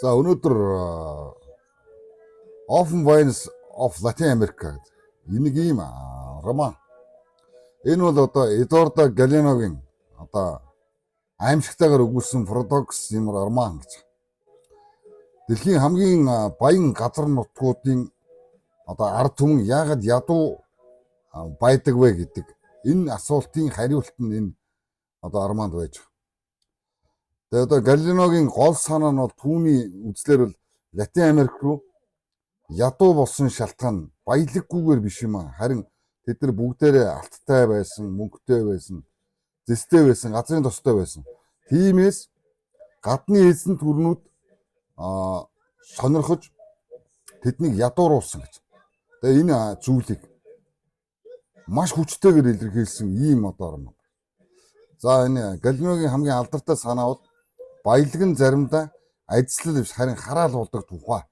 За өнөөдөр Often Wines of Latin America гэдэг нэг ийм роман. Энэ бол одоо Эдуардо Галиногийн одоо аимшигтайгаар өгүүлсэн парадокс юм роман гэж. Дэлхийн хамгийн баян газар нутгуудын одоо ард түмэн яагаад ядуу байдаг вэ гэдэг энэ асуултын хариулт нь энэ одоо романд байж байгаа. Тэгээд одоо Галиногийн гол санаа нь бол түүний үзлэр бол Латин Америк руу ядуу болсон шалтгаан баялаггүйгээр биш юм аа. Харин тэд нар бүгдээрээ алттай байсан, мөнгөтэй байсан, зэстэй байсан, газрын тостой байсан. Тиймээс гадны эзэн төрнүүд сонирхож тэднийг ядууруулсан гэж. Тэгээ энэ зүйлийг маш хүчтэйгээр илэрхийлсэн ийм одоо юм. За энэ Галиногийн хамгийн алдартай санаа бол баялаг нь заримдаа ажил биш харин хараал болдог тухай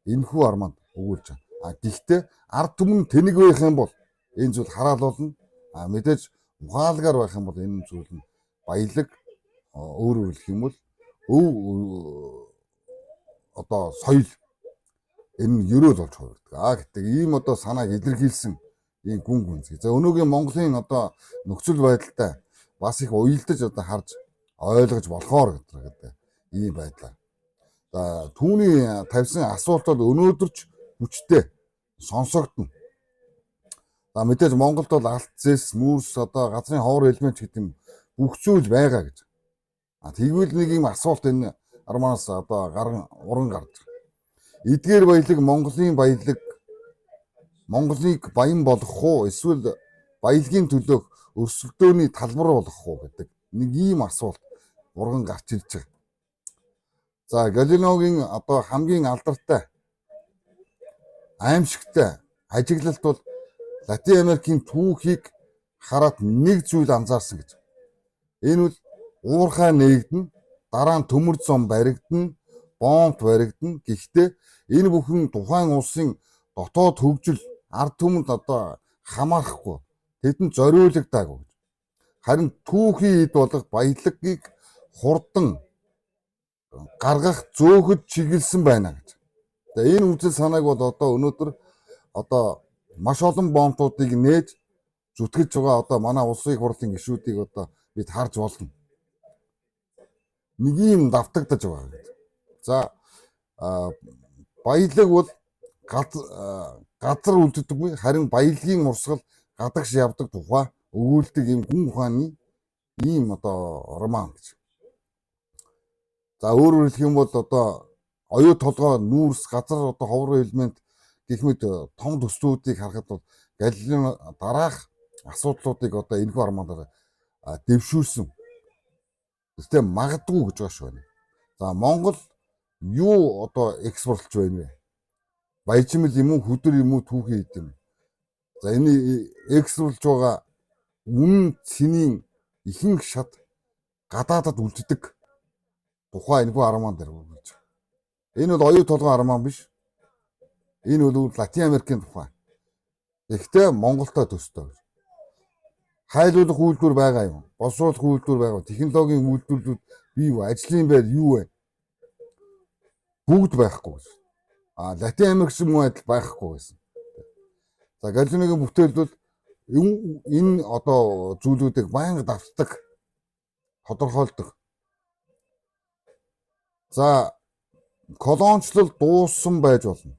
энэхүү арманд өгүүлж байна. Гэхдээ ард түмэн тэнэг байх юм бол энэ зүйл хараал болно. Мэдээж ухаалгаар байх юм бол энэ зүйл нь баялаг өөрөөр хэлэх юм бол одоо соёл энэ нь ерөөл болж хувирдаг. Гэдэг ийм одоо санааг илэрхийлсэн ийм гүн гүнзгий. За өнөөгийн Монголын одоо нөхцөл байдалтай бас их уялдаж одоо харж ойлгож болохоор гэдэг ийм байдлаа. За түүний тавьсан асуулт бол өнөөдөр ч хүчтэй сонсогдно. За мэдээж Монголд бол алт зэс, мөрс одоо газрын ховор элемент гэдэг юм бүх зүйл байгаа гэж. Тэгвэл нэг юм асуулт энэ арманаас одоо уран гарч байгаа. Эдгээр баялаг Монголыг баян болгох уу эсвэл баялагын төлөөх өрсөлдөөний талбар болгох уу гэдэг нэг ийм асуулт урган гарч ирж байгаа. За Галиногийн одоо хамгийн алдартай аимшигтай ажиглалт бол Латин Америкийн түүхийг хараад нэг зүйл анзаарсан гэж. Энэ бол уурхай нээгдэн, дараа нь төмөр зам баригдана, бомб баригдана. Гэхдээ энэ бүхэн тухайн улсын дотоод хөгжил ард түмэнд одоо хамаарахгүй. Тэдэнд зориулагдаагүй гэж. Харин түүхийн эд болох баялагийг хурдан гаргах зөөхөд чиглэсэн байна гэж. Тэгээ энэ үзэл санааг бол одоо өнөөдөр одоо маш олон бомбуудыг нээж зүтгэж байгаа одоо манай улсын хурлын гишүүдийг одоо бид харж болно. Нэг юм давтагдаж байгаа гэж. За баялаг бол газар үлддэггүй харин баялагын урсгал гадагш явдаг тухай өгүүлдэг юм гүн ухааны ийм одоо роман гэж. За өөрөөр хэлэх юм бол одоо оюу толгой, нүүрс, газар одоо ховор элемент гэх мэт том төслүүдийг харахад бол Галино дараах асуудлуудыг одоо энэхүү армандаар дэвшүүлсэн. Гэхдээ магадгүй гэж байна шүү. За Монгол юу одоо экспортлж байна вэ? Баяжмал юм уу, хөдөр юм уу, түүхий хэд юм. За энэ экспортлж байгаа үнэн цэнийн ихэнх шат гадаадад үлддэг тухай энэхүү арман дээр өгүүлж байгаа. Энэ бол оюу толгой арман биш. Энэ бол Латин Америкийн тухай. Гэхдээ Монголтой төстэй. Хайлуулах үйлдвэр байгаа юм. Боловсруулах үйлдвэр байгаа. Технологийн үйлдвэрлэлүүд бий вэ? Ажлын байр юу вэ? Бүгд байхгүй. Латин Америк юм адил байхгүй байсан. За Галиногийн бүтээлд бол энэ одоо зүйлүүдийг байнга давтдаг, тодорхойлдог. За колоничлол дууссан байж болно.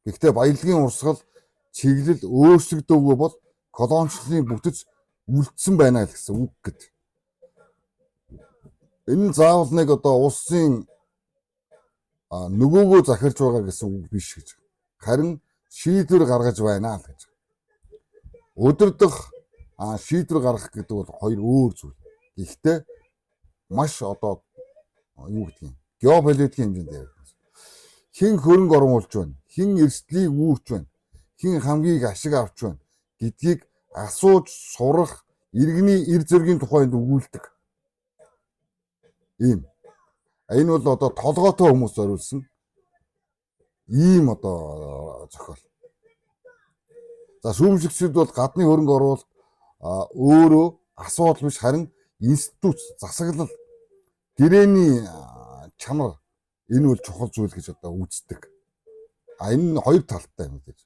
Гэхдээ баялагын урсгал чиглэл өөрчлөгдөөгүй бол колоничлолын бүтэц үлдсэн байна л гэсэн үг гэд. Энэ заавал нэг одоо улсын нөгөөгөө захирж байгаа гэсэн үг биш гэж. Харин шийдвэр гаргаж байна л гэж. Өдөрдох шийдвэр гаргах гэдэг бол хоёр өөр зүйл. Гэхдээ маш одоо юу гэдэг юм? Геополитикийн хэмжээнд ярих. Хэн хөрөнгө оруулж байна? Хэн эрсдлийг үүрч байна? Хэн хамгийн ашиг авч байна гэдгийг асууж сурах иргэний эр зөргийн тухайд өгүүлдэг. Ийм. Энэ бол одоо толгойтой хүмүүс зориулсан ийм одоо зохиол. За шүүмжлэгчид бол гадны хөрөнгө оруулалт өөрөө асуудал биш харин институт засаглал гэрээний чанар Энэ бол чухал зүйл гэж одоо үздэг. Энэ нь хоёр талтай юм гэж.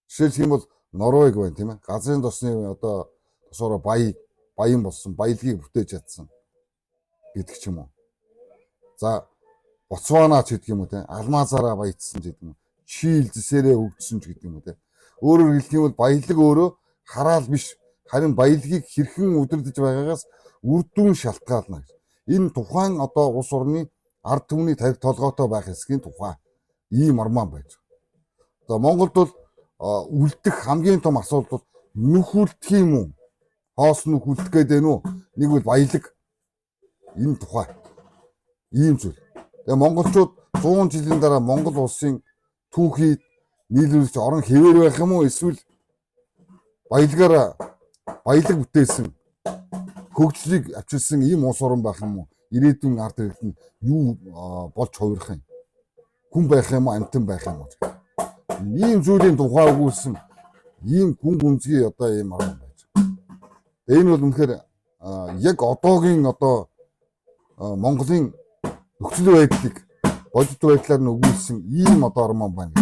Жишээлх юм бол Норвег байна тийм ээ. Газрын тосны одоо тосороо баян болсон, баялагийг бүтээж чадсан гэдэг ч юм уу. За Ботсвана ч гэдэг юм уу те. Алмазаараа баяжсан ч гэдэг юм уу. Чил зэсэрээ хөгжсөн ч гэдэг юм уу те. Өөрөөр хэлэх юм бол баялаг өөрөө хараал биш. Харин баялагийг хэрхэн удирдах байгаагаас үр дүн шалтгаална гэж. Энэ тухайн одоо улс орны ард түмний тарих толгойтой байх эсхийн тухай ийм арман байж байгаа. За Монголд бол үлдэх хамгийн том асуудал бол нүх үлдэх юм уу? Хоос нүх үлдэх гэдэг нь үү? Нэг бол баялаг. Энэ тухай ийм зүйл. Тэгээ монголчууд 100 жилийн дараа Монгол улсын түүхийд нийлүүлэгч орон хэвээр байх юм уу? Эсвэл баялагаар баялаг бүтээсэн хөгжлийг авчирсан ийм улс орн байх юм уу? Ирээдүйн ард иргэд нь юу болж хувирах юм? Хүн байх юм уу? Амьтан байх юм уу? Ийм зүйлийн тухай өгүүлсэн ийм хүн гүнзгий одоо ийм арга байж. Энэ бол үнэхээр яг одоогийн одоо Монголын нөхцөл байдлыг бодит байдлаар нь өгүүлсэн ийм одоо арман байна.